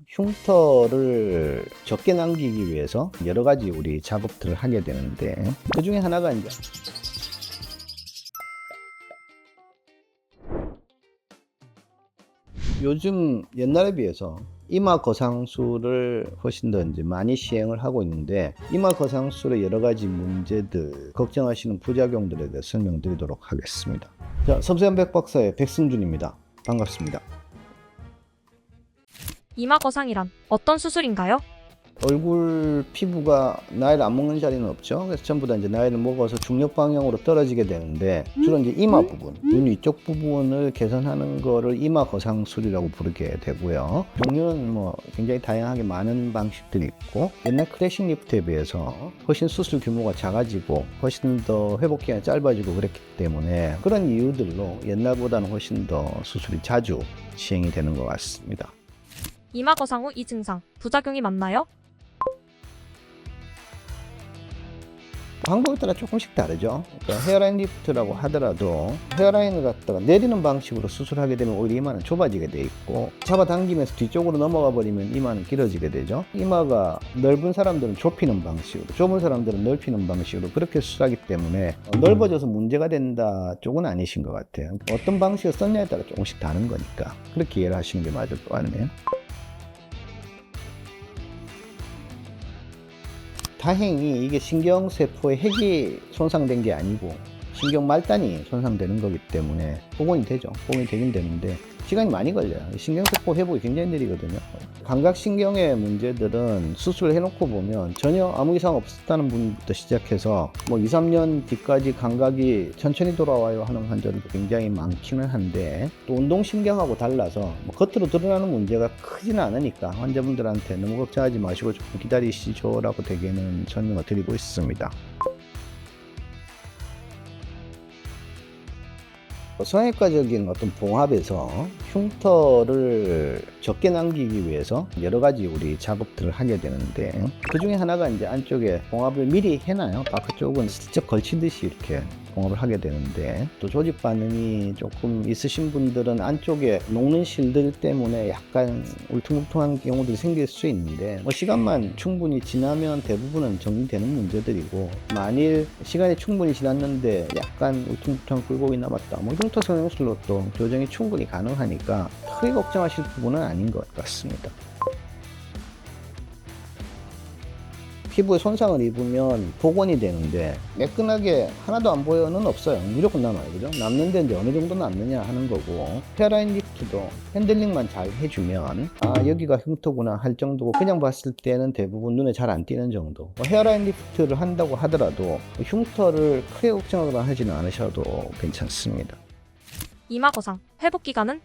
흉터를 적게 남기기 위해서 여러 가지 우리 작업들을 하게 되는데, 그 중에 하나가 이제 요즘 옛날에 비해서 이마 거상술을 훨씬 더 이제 많이 시행을 하고 있는데, 이마 거상술의 여러 가지 문제들, 걱정하시는 부작용들에 대해 설명드리도록 하겠습니다. 자, 섬세한 백박사의 백승준입니다. 반갑습니다. 이마 거상이란 어떤 수술인가요? 얼굴 피부가 나이를 안 먹는 자리는 없죠. 그래서 전부 다 이제 나이를 먹어서 중력 방향으로 떨어지게 되는데, 주로 이제 이마 부분, 눈 위쪽 부분을 개선하는 거를 이마 거상술이라고 부르게 되고요. 종류는 뭐 굉장히 다양하게 많은 방식들이 있고, 옛날 크래식 리프트에 비해서 훨씬 수술 규모가 작아지고 훨씬 더 회복 기간이 짧아지고 그랬기 때문에, 그런 이유들로 옛날보다는 훨씬 더 수술이 자주 시행이 되는 것 같습니다. 이마 거상 후 이 증상, 부작용이 많나요? 방법에 따라 조금씩 다르죠. 그러니까 헤어라인 리프트라고 하더라도 헤어라인을 갖다가 내리는 방식으로 수술하게 되면 오히려 이마는 좁아지게 돼 있고, 잡아당기면서 뒤쪽으로 넘어가 버리면 이마는 길어지게 되죠. 이마가 넓은 사람들은 좁히는 방식으로, 좁은 사람들은 넓히는 방식으로 그렇게 수술하기 때문에 넓어져서 문제가 된다 쪽은 아니신 것 같아요. 어떤 방식을 썼냐에 따라 조금씩 다른 거니까 그렇게 이해를 하시는 게 맞을 것 같네요. 다행히 이게 신경세포의 핵이 손상된 게 아니고 신경 말단이 손상되는 거기 때문에 복원이 되죠. 복원이 되긴 되는데 시간이 많이 걸려요. 신경세포 회복이 굉장히 느리거든요. 감각신경의 문제들은 수술을 해놓고 보면 전혀 아무 이상 없었다는 분부터 시작해서 뭐 2, 3년 뒤까지 감각이 천천히 돌아와요 하는 환자들도 굉장히 많기는 한데, 또 운동신경하고 달라서 뭐 겉으로 드러나는 문제가 크지는 않으니까 환자분들한테 너무 걱정하지 마시고 조금 기다리시죠 라고 대개는 설명을 드리고 있습니다. 성형외과적인 어떤 봉합에서 흉터를 적게 남기기 위해서 여러 가지 우리 작업들을 하게 되는데, 그 중에 하나가 이제 안쪽에 봉합을 미리 해놔요. 바깥쪽은 슬쩍 걸치듯이 이렇게 봉합을 하게 되는데, 또 조직 반응이 조금 있으신 분들은 안쪽에 녹는 실들 때문에 약간 울퉁불퉁한 경우들이 생길 수 있는데, 뭐 시간만 충분히 지나면 대부분은 정리되는 문제들이고, 만일 시간이 충분히 지났는데 약간 울퉁불퉁한 굴곡이 남았다, 뭐 흉터 성형술로 또 교정이 충분히 가능하니까 크게 걱정하실 부분은 아닌 것 같습니다. 피부에 손상을 입으면 복원이 되는데 매끈하게 하나도 안 보여는 없어요. 무조건 남아요. 그죠? 남는데 이제 어느 정도 남느냐 하는 거고, 헤어라인 리프트도 핸들링만 잘 해주면 여기가 흉터구나 할 정도고, 그냥 봤을 때는 대부분 눈에 잘 안 띄는 정도. 헤어라인 리프트를 한다고 하더라도 흉터를 크게 걱정하거나 하지는 않으셔도 괜찮습니다. 이마 거상, 회복 기간은?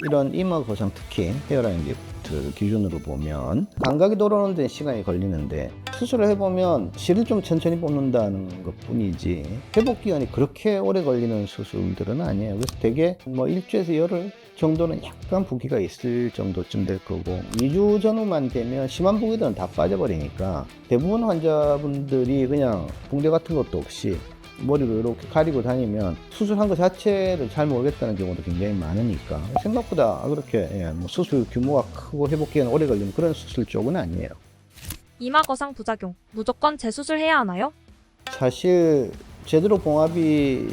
이런 이마 거상, 특히 헤어라인 리프트 기준으로 보면 감각이 돌아오는 데 시간이 걸리는데, 수술을 해보면 실을 좀 천천히 뽑는다는 것 뿐이지 회복 기간이 그렇게 오래 걸리는 수술들은 아니에요. 그래서 되게 뭐 일주에서 열흘 정도는 약간 부기가 있을 정도쯤 될 거고, 2주 전후만 되면 심한 부기들은 다 빠져버리니까 대부분 환자분들이 그냥 붕대 같은 것도 없이 머리로 이렇게 가리고 다니면 수술한 것 자체를 잘 모르겠다는 경우도 굉장히 많으니까, 생각보다 그렇게 뭐 수술 규모가 크고 회복 기간 오래 걸리는 그런 수술 쪽은 아니에요. 이마 거상 부작용, 무조건 재수술해야 하나요? 사실 제대로 봉합이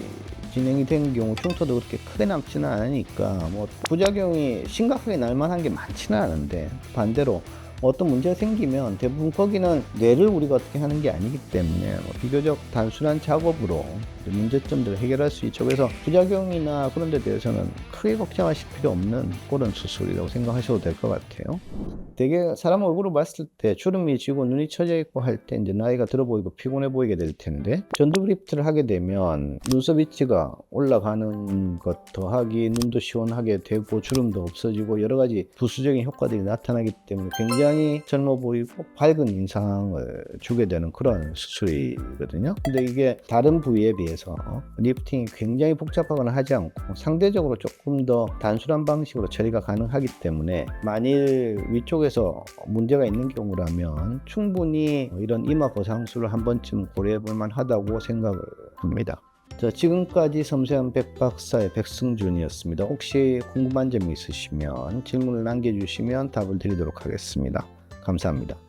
진행이 된 경우 흉터도 그렇게 크게 남지는 않으니까 뭐 부작용이 심각하게 날 만한 게 많지는 않은데, 반대로 어떤 문제가 생기면 대부분 거기는 뇌를 우리가 어떻게 하는 게 아니기 때문에 뭐 비교적 단순한 작업으로 문제점들을 해결할 수 있죠. 그래서 부작용이나 그런 데 대해서는 크게 걱정하실 필요 없는 그런 수술이라고 생각하셔도 될 것 같아요. 되게 사람 얼굴을 봤을 때 주름이 지고 눈이 처져 있고 할 때 이제 나이가 들어 보이고 피곤해 보이게 될 텐데, 전두 리프트를 하게 되면 눈썹 위치가 올라가는 것 더하기 눈도 시원하게 되고 주름도 없어지고 여러 가지 부수적인 효과들이 나타나기 때문에 굉장히 젊어 보이고 밝은 인상을 주게 되는 그런 수술이거든요. 근데 이게 다른 부위에 비해서 리프팅이 굉장히 복잡하거나 하지 않고 상대적으로 조금 더 단순한 방식으로 처리가 가능하기 때문에, 만일 위쪽에서 문제가 있는 경우라면 충분히 이런 이마 거상술을 한 번쯤 고려해 볼 만하다고 생각을 합니다. 자, 지금까지 섬세한 백박사의 백승준이었습니다. 혹시 궁금한 점이 있으시면 질문을 남겨주시면 답을 드리도록 하겠습니다. 감사합니다.